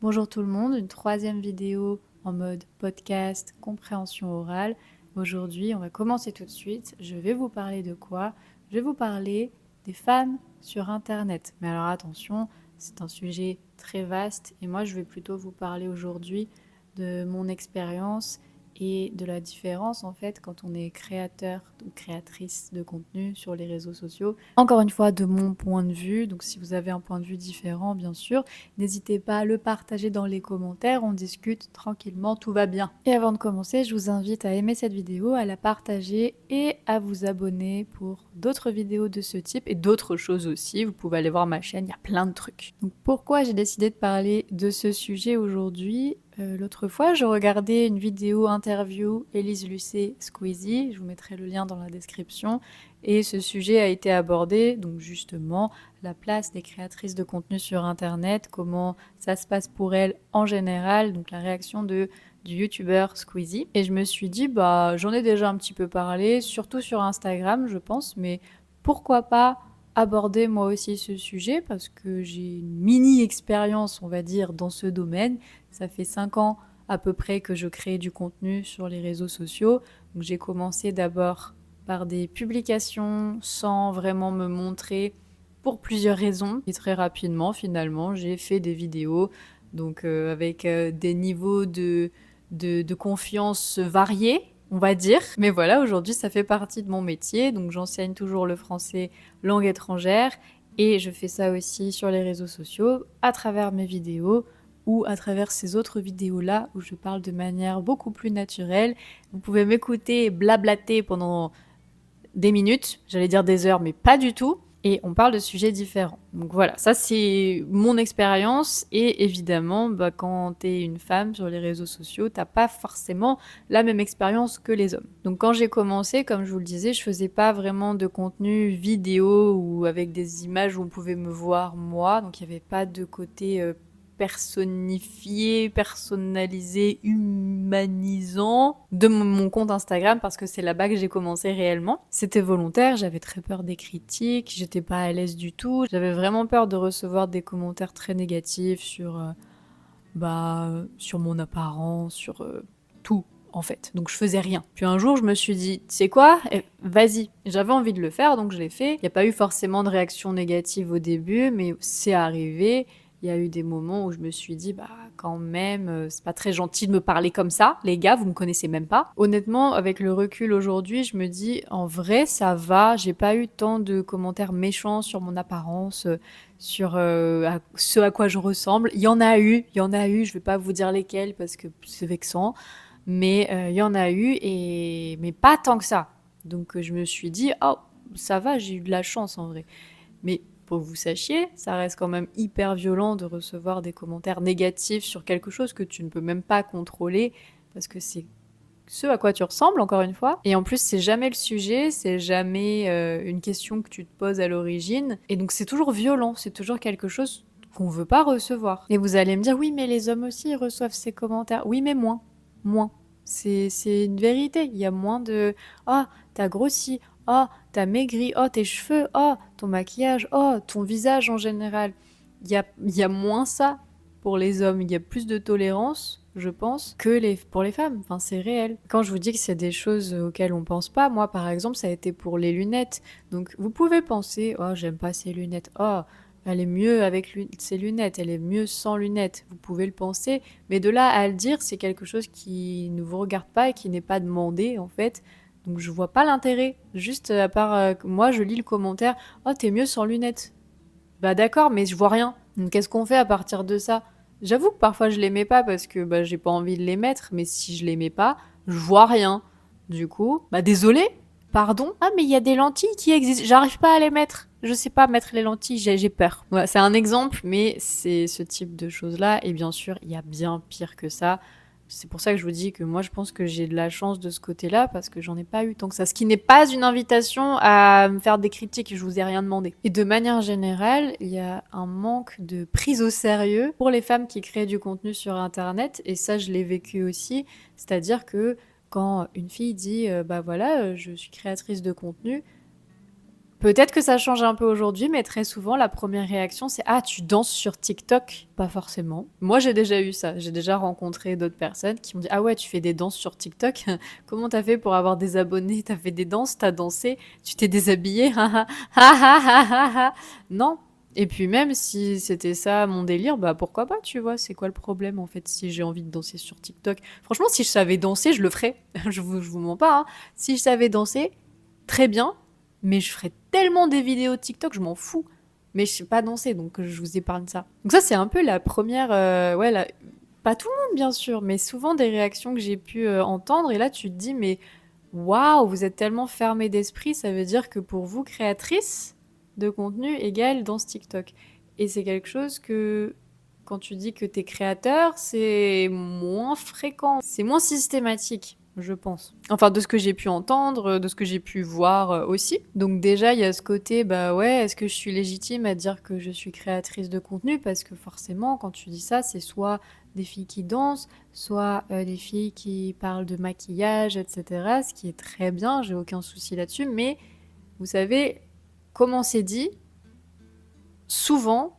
Bonjour tout le monde, une troisième vidéo en mode podcast, compréhension orale. Aujourd'hui, on va commencer tout de suite. Je vais vous parler de quoi? Je vais vous parler des femmes sur Internet. Mais alors attention, c'est un sujet très vaste et moi je vais plutôt vous parler aujourd'hui de mon expérience et de la différence en fait quand on est créateur ou créatrice de contenu sur les réseaux sociaux. Encore une fois, de mon point de vue, donc si vous avez un point de vue différent, bien sûr, n'hésitez pas à le partager dans les commentaires, on discute tranquillement, tout va bien. Et avant de commencer, je vous invite à aimer cette vidéo, à la partager et à vous abonner pour d'autres vidéos de ce type et d'autres choses aussi. Vous pouvez aller voir ma chaîne, il y a plein de trucs. Donc pourquoi j'ai décidé de parler de ce sujet aujourd'hui? L'autre fois, je regardais une vidéo interview Élise Lucet Squeezie, je vous mettrai le lien dans la description, et ce sujet a été abordé, donc justement, la place des créatrices de contenu sur Internet, comment ça se passe pour elles en général, donc la réaction du youtubeur Squeezie. Et je me suis dit, bah j'en ai déjà un petit peu parlé, surtout sur Instagram, je pense, mais pourquoi pas aborder moi aussi ce sujet, parce que j'ai une mini-expérience, on va dire, dans ce domaine. Ça fait 5 ans à peu près que je crée du contenu sur les réseaux sociaux. Donc j'ai commencé d'abord par des publications sans vraiment me montrer pour plusieurs raisons. Et très rapidement, finalement, j'ai fait des vidéos donc avec des niveaux de confiance variés, on va dire. Mais voilà, aujourd'hui, ça fait partie de mon métier. Donc j'enseigne toujours le français langue étrangère et je fais ça aussi sur les réseaux sociaux à travers mes vidéos ou à travers ces autres vidéos-là où je parle de manière beaucoup plus naturelle. Vous pouvez m'écouter blablater pendant des minutes, j'allais dire des heures, mais pas du tout. Et on parle de sujets différents. Donc voilà, ça c'est mon expérience. Et évidemment, bah, quand t'es une femme sur les réseaux sociaux, t'as pas forcément la même expérience que les hommes. Donc quand j'ai commencé, comme je vous le disais, je faisais pas vraiment de contenu vidéo ou avec des images où on pouvait me voir moi. Donc il n'y avait pas de côté personnifié, personnalisé, humanisant de mon compte Instagram parce que c'est là-bas que j'ai commencé réellement. C'était volontaire, j'avais très peur des critiques, j'étais pas à l'aise du tout. J'avais vraiment peur de recevoir des commentaires très négatifs sur mon apparence, sur tout en fait. Donc je faisais rien. Puis un jour, je me suis dit, tu sais quoi, vas-y. J'avais envie de le faire, donc je l'ai fait. Il n'y a pas eu forcément de réaction négative au début, mais c'est arrivé. Il y a eu des moments où je me suis dit, bah quand même, c'est pas très gentil de me parler comme ça, les gars, vous me connaissez même pas. Honnêtement, avec le recul aujourd'hui, je me dis, en vrai, ça va, j'ai pas eu tant de commentaires méchants sur mon apparence, sur ce à quoi je ressemble. Il y en a eu, je vais pas vous dire lesquels parce que c'est vexant, mais il y en a eu, mais pas tant que ça. Donc je me suis dit, oh, ça va, j'ai eu de la chance en vrai. Mais pour que vous sachiez, ça reste quand même hyper violent de recevoir des commentaires négatifs sur quelque chose que tu ne peux même pas contrôler, parce que c'est ce à quoi tu ressembles, encore une fois. Et en plus, c'est jamais le sujet, c'est jamais une question que tu te poses à l'origine. Et donc c'est toujours violent, c'est toujours quelque chose qu'on veut pas recevoir. Et vous allez me dire, oui, mais les hommes aussi ils reçoivent ces commentaires. Oui, mais moins. Moins. C'est une vérité. Il y a moins de «Oh, t'as grossi. Oh, t'as maigri. Oh, tes cheveux. Oh, ton maquillage. Oh, ton visage en général». Il y a moins ça pour les hommes. Il y a plus de tolérance, je pense, que pour les femmes. Enfin, c'est réel. Quand je vous dis que c'est des choses auxquelles on pense pas, moi, par exemple, ça a été pour les lunettes. Donc, vous pouvez penser «Oh, j'aime pas ces lunettes. Oh, elle est mieux avec ses lunettes. Elle est mieux sans lunettes». Vous pouvez le penser. Mais de là à le dire, c'est quelque chose qui ne vous regarde pas et qui n'est pas demandé, en fait. Donc je vois pas l'intérêt. Juste à part moi, je lis le commentaire «Oh, t'es mieux sans lunettes». Bah d'accord, mais je vois rien. Donc qu'est-ce qu'on fait à partir de ça? J'avoue que parfois je les mets pas parce que bah, j'ai pas envie de les mettre, mais si je les mets pas, je vois rien. Du coup, bah désolé, pardon. Ah mais il y a des lentilles qui existent, j'arrive pas à les mettre. Je sais pas mettre les lentilles, j'ai peur. Voilà, c'est un exemple, mais c'est ce type de choses-là. Et bien sûr, il y a bien pire que ça. C'est pour ça que je vous dis que moi, je pense que j'ai de la chance de ce côté-là parce que j'en ai pas eu tant que ça. Ce qui n'est pas une invitation à me faire des critiques, je vous ai rien demandé. Et de manière générale, il y a un manque de prise au sérieux pour les femmes qui créent du contenu sur Internet. Et ça, je l'ai vécu aussi. C'est-à-dire que quand une fille dit, bah voilà, je suis créatrice de contenu, Peut-être que ça change un peu aujourd'hui, mais très souvent, la première réaction, c'est «Ah, tu danses sur TikTok?» Pas forcément. Moi, j'ai déjà eu ça. J'ai déjà rencontré d'autres personnes qui m'ont dit «Ah ouais, tu fais des danses sur TikTok? Comment t'as fait pour avoir des abonnés? T'as fait des danses? T'as dansé? Tu t'es déshabillé? Non. Et puis même si c'était ça mon délire, bah pourquoi pas, tu vois? C'est quoi le problème en fait si j'ai envie de danser sur TikTok? Franchement, si je savais danser, je le ferais. Je vous mens pas, hein. Si je savais danser, très bien, mais je ferais tellement des vidéos TikTok, je m'en fous. Mais je sais pas danser, donc je vous épargne ça. Donc ça, c'est un peu la première... ouais, pas tout le monde, bien sûr, mais souvent des réactions que j'ai pu entendre. Et là, tu te dis, mais waouh, vous êtes tellement fermé d'esprit, ça veut dire que pour vous, créatrice de contenu égale danse TikTok. Et c'est quelque chose que, quand tu dis que t'es créateur, c'est moins fréquent, c'est moins systématique, je pense. Enfin, de ce que j'ai pu entendre, de ce que j'ai pu voir aussi. Donc déjà, il y a ce côté, bah ouais, est-ce que je suis légitime à dire que je suis créatrice de contenu? Parce que forcément, quand tu dis ça, c'est soit des filles qui dansent, soit des filles qui parlent de maquillage, etc. Ce qui est très bien, j'ai aucun souci là-dessus. Mais vous savez, comment c'est dit, souvent,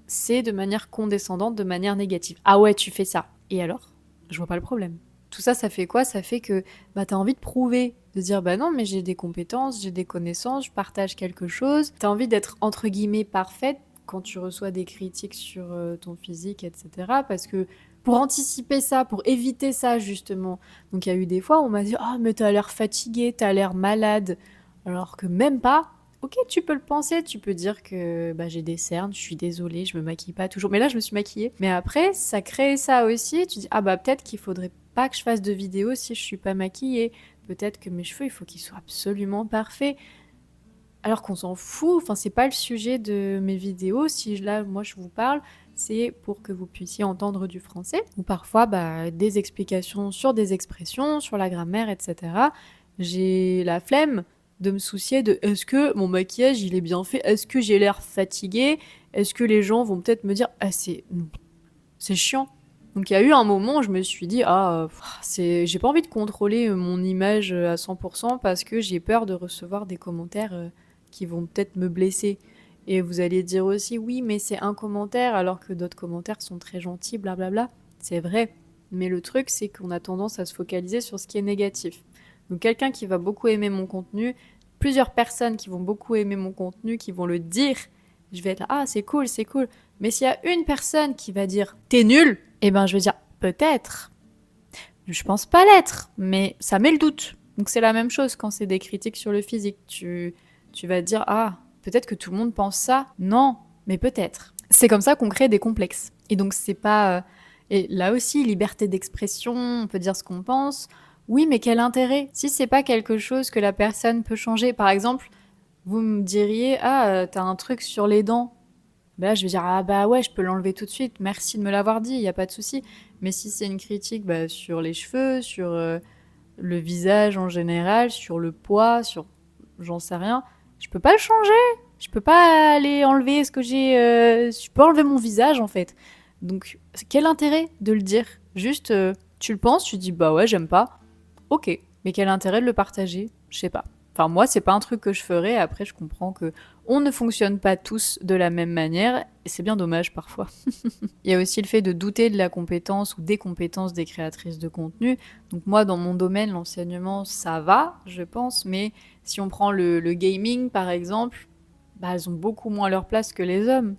c'est de manière condescendante, de manière négative. Ah ouais, tu fais ça. Et alors? Je vois pas le problème. Tout ça, ça fait quoi? Ça fait que bah, t'as envie de prouver, de dire bah non, mais j'ai des compétences, j'ai des connaissances, je partage quelque chose. T'as envie d'être entre guillemets parfaite quand tu reçois des critiques sur ton physique, etc. Parce que pour anticiper ça, pour éviter ça justement. Donc il y a eu des fois où on m'a dit ah mais t'as l'air fatiguée, t'as l'air malade. Alors que même pas. Ok, tu peux le penser, tu peux dire que bah, j'ai des cernes, je suis désolée, je me maquille pas toujours. Mais là, je me suis maquillée. Mais après, ça crée ça aussi. Tu dis, ah bah peut-être qu'il faudrait pas que je fasse de vidéo si je suis pas maquillée. Peut-être que mes cheveux, il faut qu'ils soient absolument parfaits. Alors qu'on s'en fout, enfin, c'est pas le sujet de mes vidéos. Si là, moi, je vous parle, c'est pour que vous puissiez entendre du français. Ou parfois, bah, des explications sur des expressions, sur la grammaire, etc. J'ai la flemme de me soucier de est-ce que mon maquillage il est bien fait, est-ce que j'ai l'air fatiguée, est-ce que les gens vont peut-être me dire ah c'est chiant. Donc il y a eu un moment où je me suis dit j'ai pas envie de contrôler mon image à 100% parce que j'ai peur de recevoir des commentaires qui vont peut-être me blesser. Et vous allez dire aussi oui mais c'est un commentaire alors que d'autres commentaires sont très gentils, blablabla. C'est vrai. Mais le truc c'est qu'on a tendance à se focaliser sur ce qui est négatif. Donc quelqu'un qui va beaucoup aimer mon contenu, plusieurs personnes qui vont beaucoup aimer mon contenu, qui vont le dire, je vais être là, ah c'est cool, c'est cool. Mais s'il y a une personne qui va dire t'es nul, eh ben je vais dire peut-être. Je pense pas l'être, mais ça met le doute. Donc c'est la même chose quand c'est des critiques sur le physique. Tu vas te dire ah peut-être que tout le monde pense ça. Non, mais peut-être. C'est comme ça qu'on crée des complexes. Et donc c'est pas et là aussi liberté d'expression, on peut dire ce qu'on pense. Oui, mais quel intérêt? Si c'est pas quelque chose que la personne peut changer, par exemple, vous me diriez ah t'as un truc sur les dents. Bah là, je vais dire ah bah ouais, je peux l'enlever tout de suite. Merci de me l'avoir dit, il y a pas de souci. Mais si c'est une critique bah, sur les cheveux, sur le visage en général, sur le poids, sur j'en sais rien, je peux pas le changer. Je peux pas aller enlever ce que j'ai. Je peux enlever mon visage en fait. Donc quel intérêt de le dire? Juste tu le penses, tu dis bah ouais j'aime pas. Ok, mais quel intérêt de le partager? Je sais pas. Enfin, moi, c'est pas un truc que je ferais. Après, je comprends que on ne fonctionne pas tous de la même manière, et c'est bien dommage parfois. Il y a aussi le fait de douter de la compétence ou des compétences des créatrices de contenu. Donc moi, dans mon domaine, l'enseignement, ça va, je pense, mais si on prend le gaming, par exemple, bah, elles ont beaucoup moins leur place que les hommes.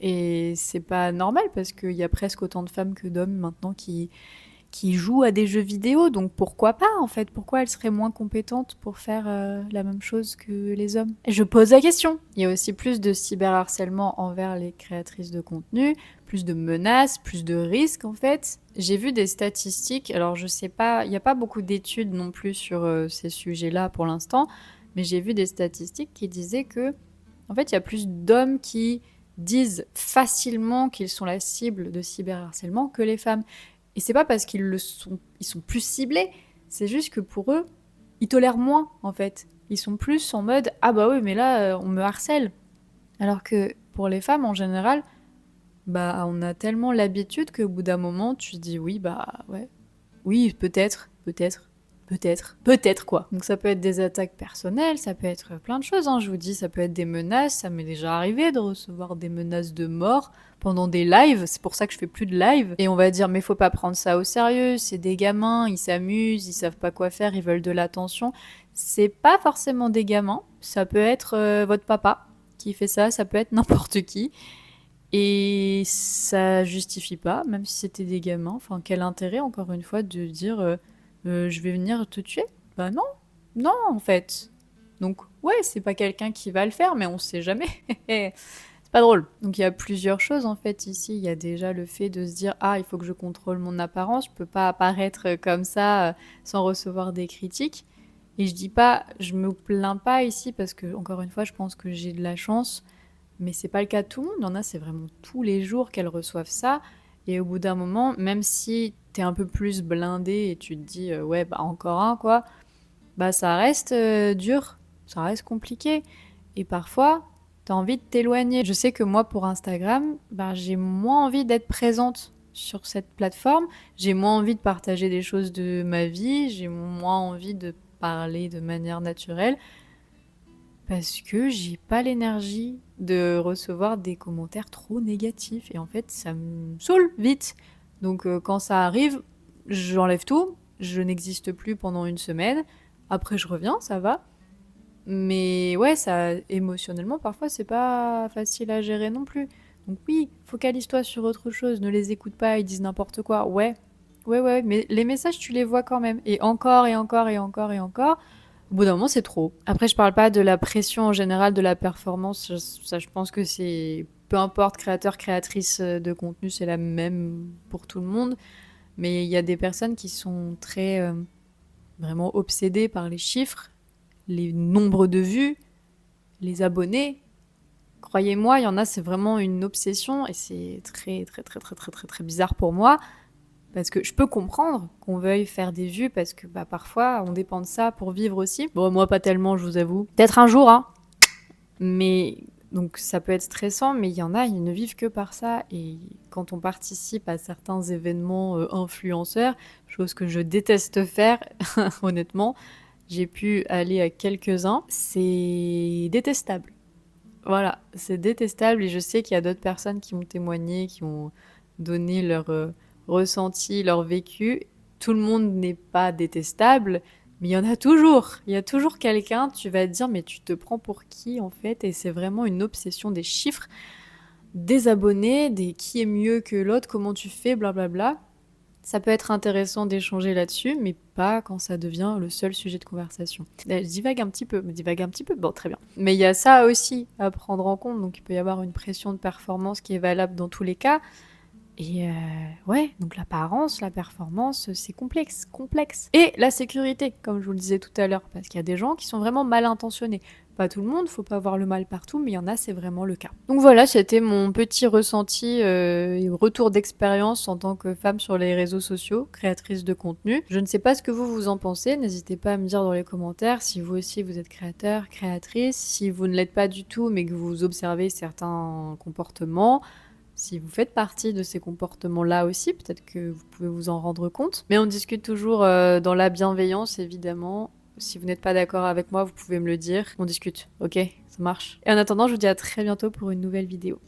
Et c'est pas normal parce qu'il y a presque autant de femmes que d'hommes maintenant qui jouent à des jeux vidéo, donc pourquoi pas en fait? Pourquoi elles seraient moins compétentes pour faire la même chose que les hommes? Et je pose la question. Il y a aussi plus de cyberharcèlement envers les créatrices de contenu, plus de menaces, plus de risques en fait. J'ai vu des statistiques, alors je sais pas, il n'y a pas beaucoup d'études non plus sur ces sujets-là pour l'instant, mais j'ai vu des statistiques qui disaient que en fait il y a plus d'hommes qui disent facilement qu'ils sont la cible de cyberharcèlement que les femmes. Et c'est pas parce ils sont plus ciblés, c'est juste que pour eux, ils tolèrent moins en fait. Ils sont plus en mode ah bah oui mais là on me harcèle. Alors que pour les femmes en général, bah on a tellement l'habitude qu'au bout d'un moment tu te dis oui bah ouais, oui peut-être, peut-être. Peut-être quoi. Donc ça peut être des attaques personnelles, ça peut être plein de choses, hein. Je vous dis, ça peut être des menaces, ça m'est déjà arrivé de recevoir des menaces de mort pendant des lives, c'est pour ça que je fais plus de live. Et on va dire, mais faut pas prendre ça au sérieux, c'est des gamins, ils s'amusent, ils savent pas quoi faire, ils veulent de l'attention. C'est pas forcément des gamins, ça peut être votre papa qui fait ça peut être n'importe qui. Et ça justifie pas, même si c'était des gamins. Enfin, quel intérêt, encore une fois, de dire je vais venir te tuer? Bah non, non, en fait. Donc, ouais, c'est pas quelqu'un qui va le faire, mais on sait jamais. C'est pas drôle. Donc, il y a plusieurs choses, en fait, ici. Il y a déjà le fait de se dire ah, il faut que je contrôle mon apparence, je peux pas apparaître comme ça sans recevoir des critiques. Et je dis pas, je me plains pas ici parce que, encore une fois, je pense que j'ai de la chance. Mais c'est pas le cas de tout le monde. Il y en a, c'est vraiment tous les jours qu'elles reçoivent ça. Et au bout d'un moment, même si t'es un peu plus blindé et tu te dis ouais, bah encore un quoi, bah ça reste dur, ça reste compliqué. Et parfois, t'as envie de t'éloigner. Je sais que moi, pour Instagram, bah, j'ai moins envie d'être présente sur cette plateforme. J'ai moins envie de partager des choses de ma vie. J'ai moins envie de parler de manière naturelle. Parce que j'ai pas l'énergie de recevoir des commentaires trop négatifs. Et en fait, ça me saoule vite. Donc quand ça arrive, j'enlève tout. Je n'existe plus pendant une semaine. Après, je reviens, ça va. Mais ouais, ça, émotionnellement, parfois, c'est pas facile à gérer non plus. Donc oui, focalise-toi sur autre chose. Ne les écoute pas, ils disent n'importe quoi. Ouais, ouais, mais les messages, tu les vois quand même. Et encore, et encore, et encore, et encore. Au bout d'un moment, c'est trop. Après, je parle pas de la pression en général de la performance. Ça, je pense que c'est... Peu importe, créateur, créatrice de contenu, c'est la même pour tout le monde. Mais il y a des personnes qui sont très... vraiment obsédées par les chiffres, les nombres de vues, les abonnés. Croyez-moi, il y en a, c'est vraiment une obsession. Et c'est très, très, très, très, très, très, très bizarre pour moi. Parce que je peux comprendre qu'on veuille faire des vues parce que bah, parfois on dépend de ça pour vivre aussi. Bon, moi pas tellement, je vous avoue. Peut-être un jour, hein. Mais donc ça peut être stressant, mais il y en a, ils ne vivent que par ça. Et quand on participe à certains événements influenceurs, chose que je déteste faire, honnêtement, j'ai pu aller à quelques-uns, c'est détestable. Voilà, c'est détestable et je sais qu'il y a d'autres personnes qui ont témoigné, qui ont donné leur ressenti, leur vécu. Tout le monde n'est pas détestable, mais il y en a toujours. Il y a toujours quelqu'un, tu vas te dire, mais tu te prends pour qui en fait? Et c'est vraiment une obsession des chiffres, des abonnés, des qui est mieux que l'autre, comment tu fais, blablabla. Ça peut être intéressant d'échanger là-dessus, mais pas quand ça devient le seul sujet de conversation. Je divague un petit peu, bon très bien. Mais il y a ça aussi à prendre en compte, donc il peut y avoir une pression de performance qui est valable dans tous les cas. Et ouais, donc l'apparence, la performance, c'est complexe. Et la sécurité, comme je vous le disais tout à l'heure, parce qu'il y a des gens qui sont vraiment mal intentionnés. Pas tout le monde, faut pas voir le mal partout, mais il y en a, c'est vraiment le cas. Donc voilà, c'était mon petit ressenti et retour d'expérience en tant que femme sur les réseaux sociaux, créatrice de contenu. Je ne sais pas ce que vous en pensez, n'hésitez pas à me dire dans les commentaires si vous aussi vous êtes créateur, créatrice, si vous ne l'êtes pas du tout mais que vous observez certains comportements. Si vous faites partie de ces comportements-là aussi, peut-être que vous pouvez vous en rendre compte. Mais on discute toujours dans la bienveillance, évidemment. Si vous n'êtes pas d'accord avec moi, vous pouvez me le dire. On discute, ok? Ça marche. Et en attendant, je vous dis à très bientôt pour une nouvelle vidéo.